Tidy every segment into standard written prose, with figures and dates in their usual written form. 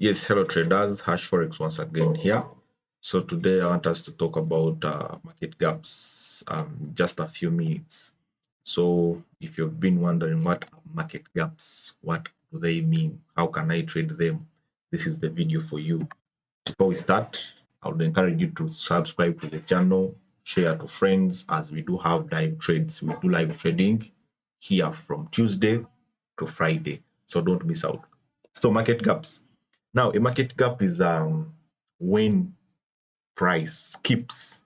Yes, hello traders, Hash Forex once again here. So today I want us to talk about market gaps, just a few minutes. So if you've been wondering what are market gaps, what do they mean, how can I trade them, this is the video for you. Before we start, I would encourage you to subscribe to the channel, share to friends, as we do have live trades. We do live trading here from Tuesday to Friday, so don't miss out. So market gaps. Now, a market gap is when price skips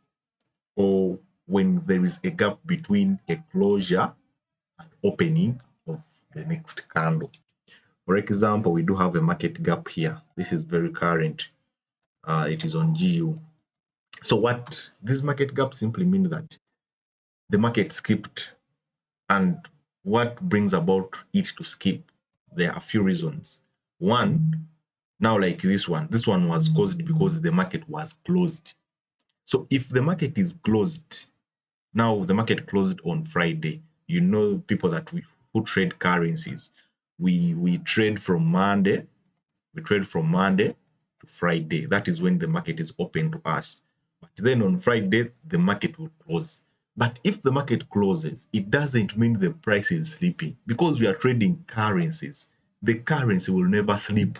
or when there is a gap between a closure and opening of the next candle. For example, we do have a market gap here. This is very current. It is on GU. So what this market gap simply means that the market skipped, and what brings about it to skip? There are a few reasons. One, now like this one was caused because the market was closed. So if the market is closed, now the market closed on Friday, you know, people that who trade currencies, we trade from Monday, to Friday. That is when the market is open to us. But then on Friday, the market will close. But if the market closes, it doesn't mean the price is sleeping, because we are trading currencies. The currency will never sleep.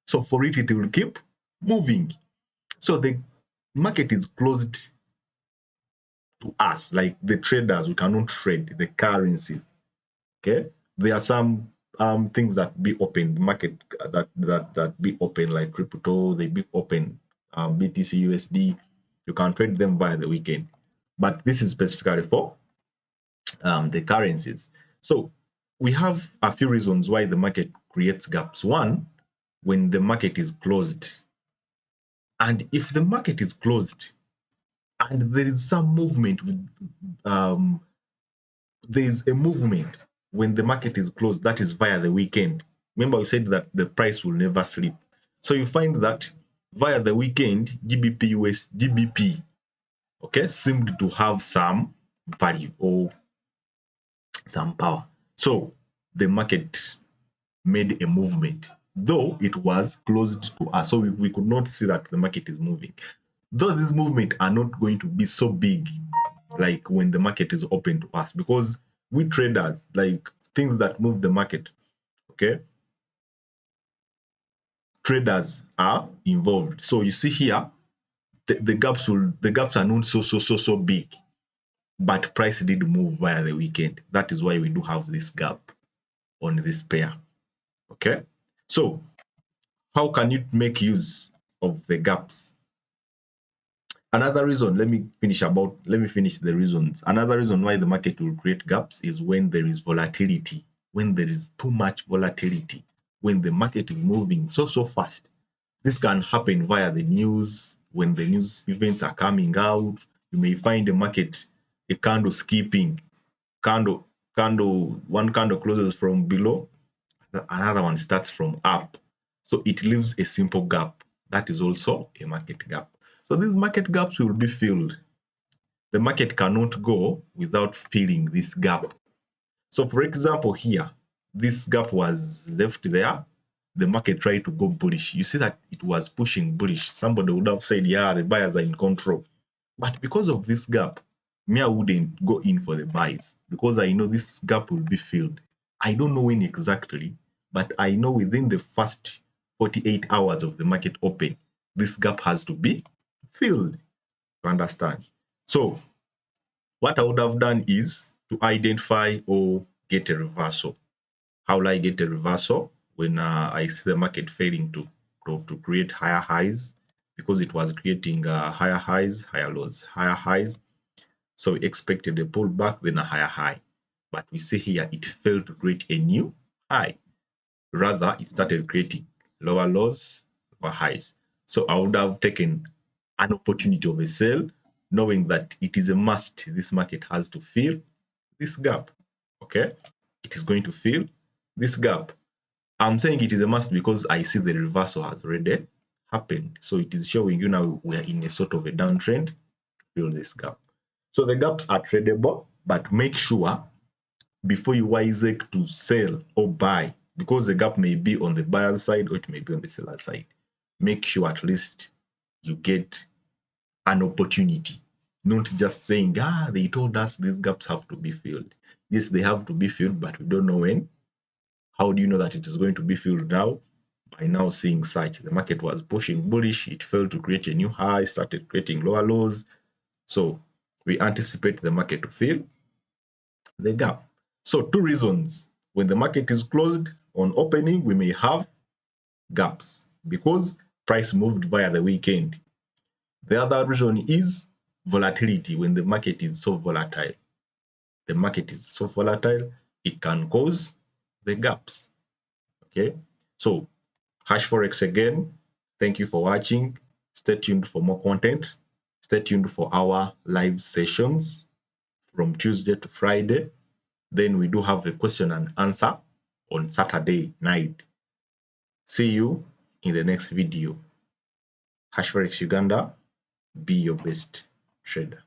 So for it, it will keep moving. So the market is closed to us, like the traders. We cannot trade the currencies. Okay, there are some things that be open, the market that be open, like crypto, they be open, BTC, USD. You can trade them via the weekend, but this is specifically for the currencies. So we have a few reasons why the market creates gaps. One, when the market is closed, and if the market is closed and there is some movement with there is a movement when the market is closed, that is via the weekend. Remember, we said that the price will never sleep. So you find that via the weekend, GBP, okay, seemed to have some value or some power. So the market made a movement, though it was closed to us. So we could not see that the market is moving. Though these movements are not going to be so big like when the market is open to us, because we traders, like things that move the market, okay, traders are involved. So you see here, the gaps are not so big, but price did move via the weekend. That is why we do have this gap on this pair. Okay, so how can you make use of the gaps? Another reason, let me finish the reasons. Another reason why the market will create gaps is when there is volatility, when there is too much volatility, when the market is moving so fast. This can happen via the news. When the news events are coming out, you may find the market, a candle skipping, one candle closes from below, another one starts from up. So it leaves a simple gap. That is also a market gap. So these market gaps will be filled. The market cannot go without filling this gap. So for example, here, this gap was left there. The market tried to go bullish. You see that it was pushing bullish. Somebody would have said, yeah, the buyers are in control. But because of this gap, me, I wouldn't go in for the buys, because I know this gap will be filled. I don't know when exactly, but I know within the first 48 hours of the market open, this gap has to be filled. You understand? So what I would have done is to identify or get a reversal. How will I get a reversal? When I see the market failing to create higher highs, because it was creating higher highs, higher lows, higher highs. So we expected a pullback, then a higher high. But we see here it failed to create a new high. Rather, it started creating lower lows, lower highs. So I would have taken an opportunity of a sell, knowing that it is a must. This market has to fill this gap. Okay, it is going to fill this gap. I'm saying it is a must because I see the reversal has already happened. So it is showing you now we are in a sort of a downtrend to fill this gap. So the gaps are tradable, but make sure before you exit to sell or buy, because the gap may be on the buyer's side or it may be on the seller's side. make sure at least you get an opportunity, not just saying, they told us these gaps have to be filled. Yes, they have to be filled, but we don't know when. How do you know that it is going to be filled now? By now seeing such, the market was pushing bullish, it failed to create a new high, started creating lower lows. So we anticipate the market to fill the gap. So two reasons. When the market is closed, on opening, we may have gaps because price moved via the weekend. The other reason is volatility. When the market is so volatile, it can cause the gaps. Okay, so Hash Forex again, thank you for watching. Stay tuned for more content. Stay tuned for our live sessions from Tuesday to Friday. Then we do have a question and answer on Saturday night. See you in the next video. Hash Forex Uganda, be your best trader.